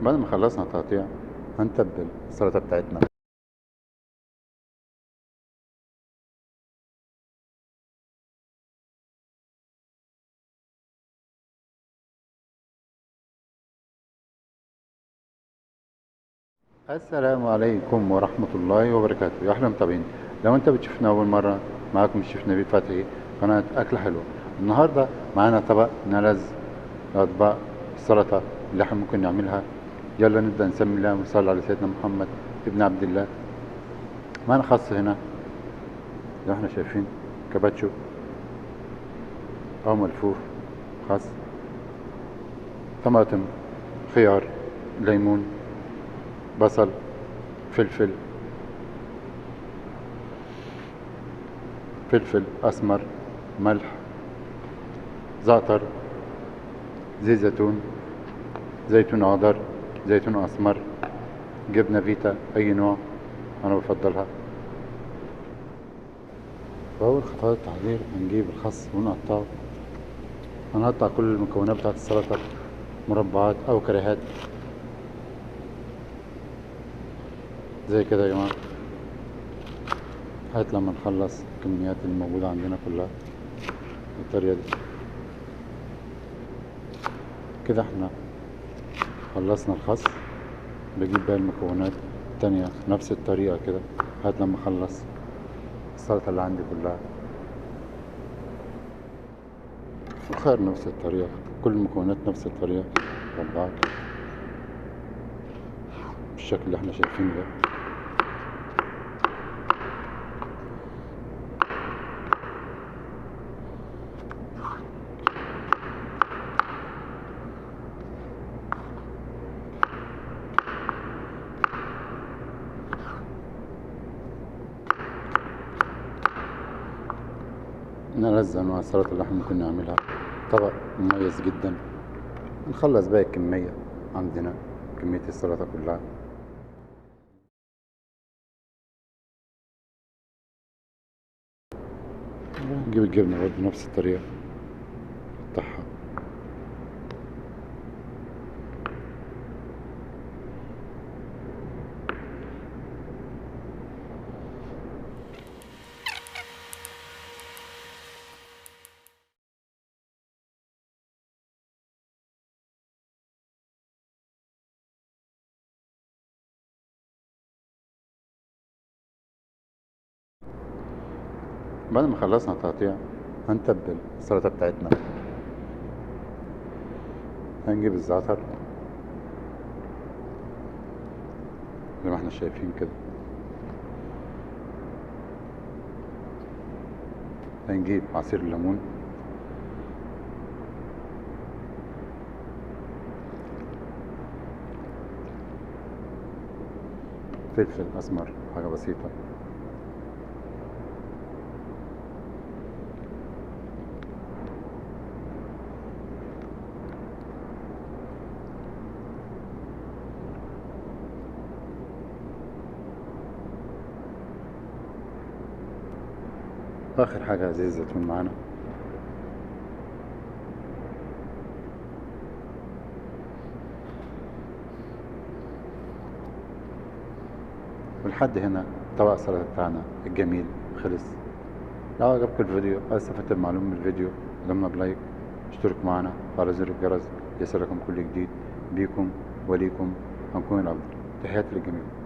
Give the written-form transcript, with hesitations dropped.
بعد ما خلصنا تقطيع هنتبل السلطة بتاعتنا. السلام عليكم ورحمة الله وبركاته يا أحلى متابعين. لو أنت بتشوفنا أول مرة، معاكم الشيف نبيل فتحي، قناة أكلة حلوة. النهاردة معانا طبق نلز أطباق السلطة اللي احنا ممكن نعملها. يلا نبدأ نسمي الله ونصلي على سيدنا محمد ابن عبد الله. معانا خس هنا زي ما احنا شايفين، كاباتشو أو ملفوف، خس، طماطم، خيار، ليمون، بصل، فلفل، فلفل أسمر، ملح، زعتر، زيت زيتون، زيتون أخضر، زيتون أسمر، جبنة فيتا أي نوع أنا بفضلها. وأول خطوات التحضير هنجيب الخس ونقطعه. هنقطع كل المكونات بتاعت السلطة مربعات أو كريهات زي كده يا جماعة، لغاية لما نخلص الكميات اللي موجودة عندنا كلها بالطريقة دي. كده احنا خلصنا الخس. بجيب باقي المكونات التانية نفس الطريقة كده لغاية لما اخلص السلطة اللي عندي كلها. الخيار نفس الطريقة، كل المكونات نفس الطريقة، مربعات بالشكل اللي احنا شايفينه ده. نلزق مع السلطة اللي احنا ممكن نعملها طبق مميز جدا. نخلص باقي الكمية عندنا، كمية السلطة كلها. نجيب الجبنة برضه نفس الطريقة بتاعها. بعد ما خلصنا التقطيع هنتبل السلطة بتاعتنا. هنجيب الزعتر زي ما احنا شايفين كده. هنجيب عصير الليمون، فلفل أسمر حاجة بسيطة، آخر حاجة زيت الزيتون معانا. ولحد هنا طبق السلطة بتاعنا الجميل خلص. لو عجبك الفيديو أو استفدت بمعلومة من الفيديو، ضمنا بلايك، اشتركوا معنا وعلى زر الجرس ليصلكم كل جديد. بيكم وليكم هنكون الأفضل. تحياتي للجميع.